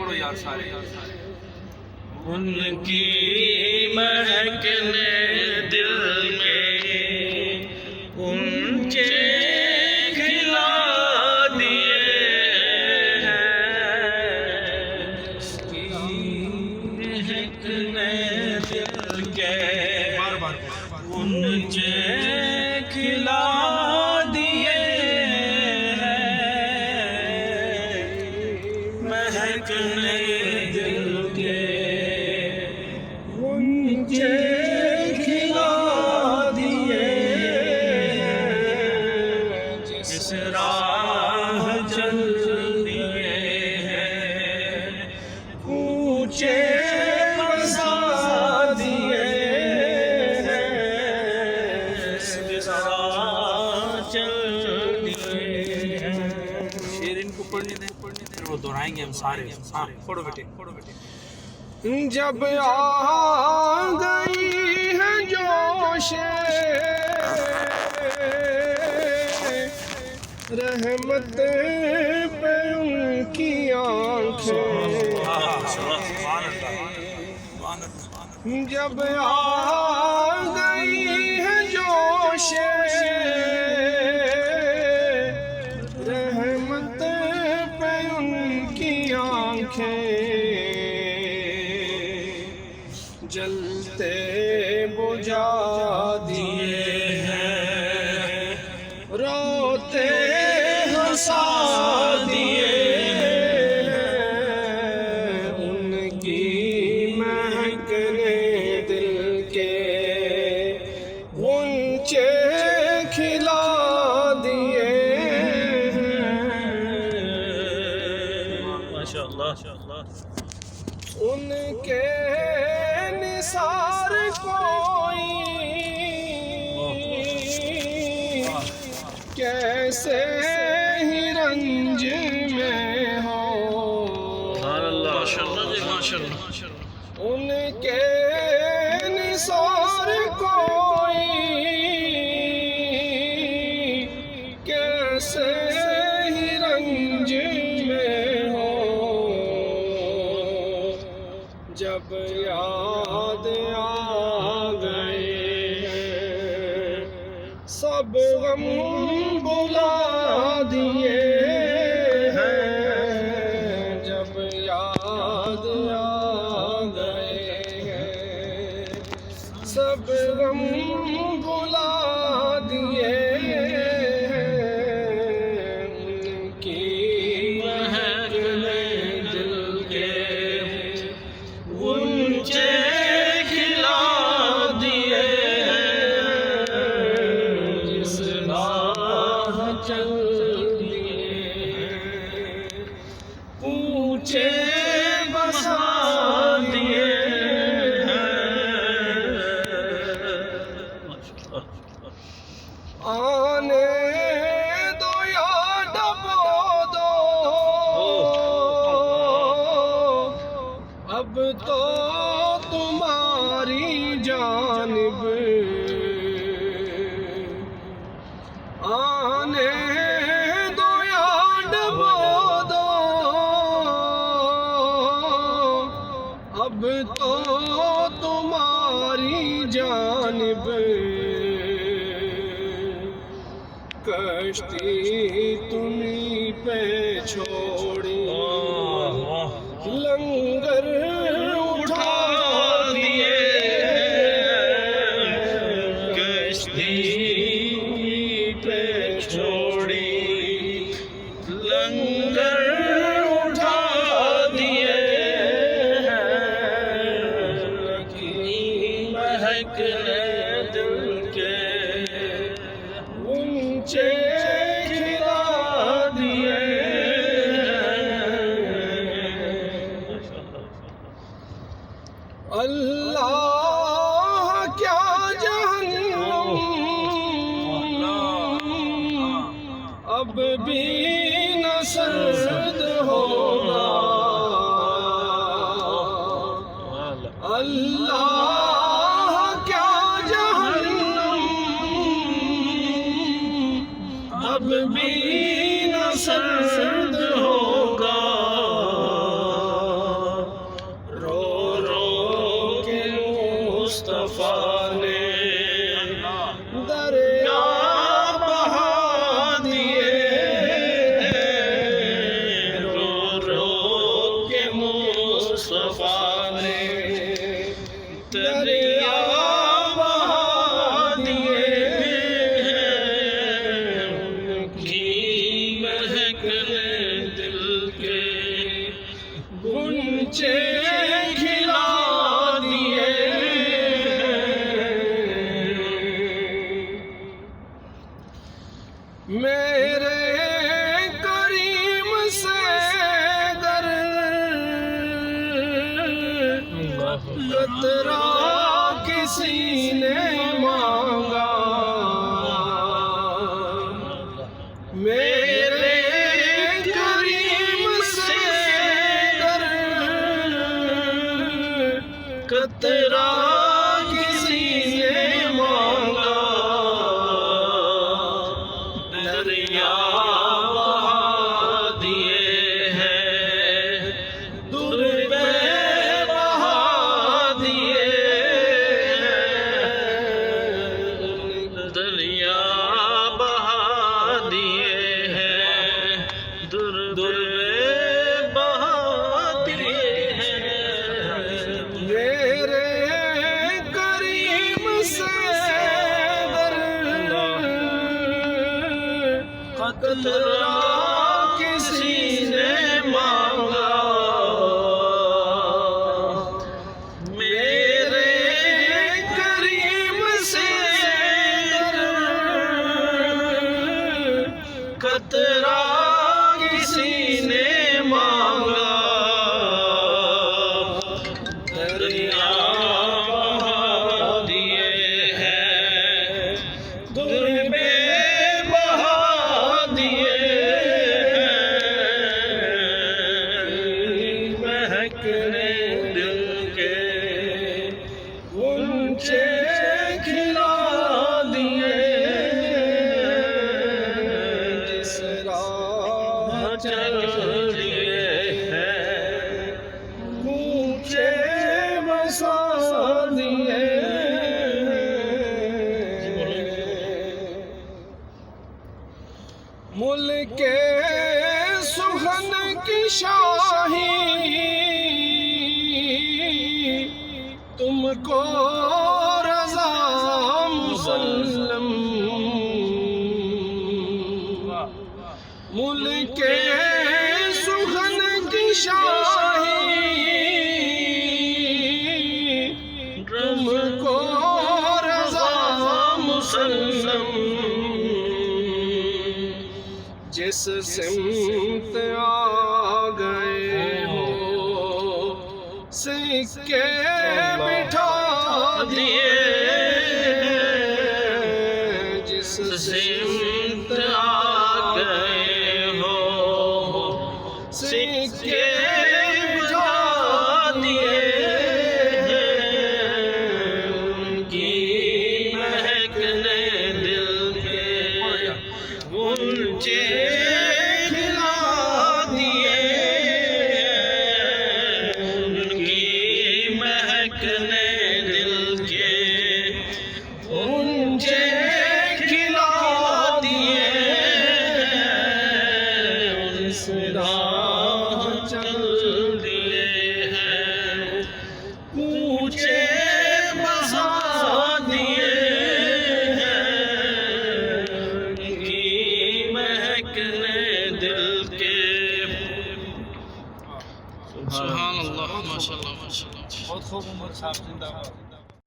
پڑھو یار سارے ان کی مہکنے دل میں اونچے کھلا دیے ہیں، اس کی مہکنے دل کے اونچے کھلا دیے ہیں، مہکنے دل کے اونچے کھلا دیے ہیں، جس راہ چل دیے ہیں اونچے بسا دیے ہیں، جس راہ چل دیے ہیں۔ شیر ان کو پڑھنے دیں پھر وہ دہرائیں گے ہم سارے۔ ہاں پڑھو بیٹے پڑھو بیٹے۔ جب آ گئی ہے جوش رحمت پہ ان کی آنکھیں، جب آ گئی ہے جوش رحمت پہ ان کی آنکھیں، جلتے بجھا دیے ہیں، روتے ہنسا دیے ہیں، ان کی مہکنے دل کے اونچے کھلا دیے ہیں، ماشاءاللہ ان کے نثار کوئی کیسے ہی رنج میں ہو، ماشاءاللہ جی ماشاءاللہ۔ ان کے نثار کوئی کیسے ہی رنج میں ہو، جب یاد آ گئے ہیں سب غم بلا دیے ہیں، جب یاد آ گئے ہیں سب غم بلا دیے ہیں، ان کی مہکنے دل کے اونچے کھلا دیے ہیں، جس راہ چل دیے ہیں اونچے بسا دیے ہیں، آنے دو یا ڈبو دو اب تو تمہاری جانب، آنے دو یا ڈبو دو اب تو تمہاری جانب، کشتی تمہیں پہ چھوڑی لنگر اٹھا دیے، کشتی پہ چھوڑی لنگر اٹھا دیے ہیں، مہکنے دل کے اونچے کھلا دیے ہیں، اللہ کیا جہنم اب بھی نہ سرد ہوگا، اللہ کیا جہنم اب بھی نہ سرد ہوگا، مہکنے دل کے غنچے کھلا دیے میرے کریم سے گر قطرہ کسی نے مانگا میرے کریم سے گر قطرہ کسی نے مانگا دریا بہا دیے ہیں در پہ بہا دیے ہیں دریا بہا دیے ہیں در پہ بہا دیے ہیں میرے کریم سے گر قطرہ کسی نے مانگا میرے کریم سے گر قطرہ کسی نے مانگا دریا بہا دیے ہیں در پہ بہا دیے ہیں مہکنے دل کے غنچے کھلا دیے جس راہ چل دیے ہیں غنچے بسا دیے ملک سخن کی شاہی تم کو رضا مسلم ملک سخن کی شاہی تم کو رضا مسلم جس سمت آ گئے ہو سکے بٹھا دیے جس سمت آ گئے ہو سکے بٹھا دیے ان کی مہکنے دل کے غنچے کھلا دیے ان کی مہکنے دل کے غنچے کھلا دیے ان سے راہ چل دیے ہیں کوچے بسا دیے ہیں ان کی مہکنے دل کے سبحان اللہ ماشاء اللہ ماشاء اللہ بہت خوب عمر صاحب زندہ باد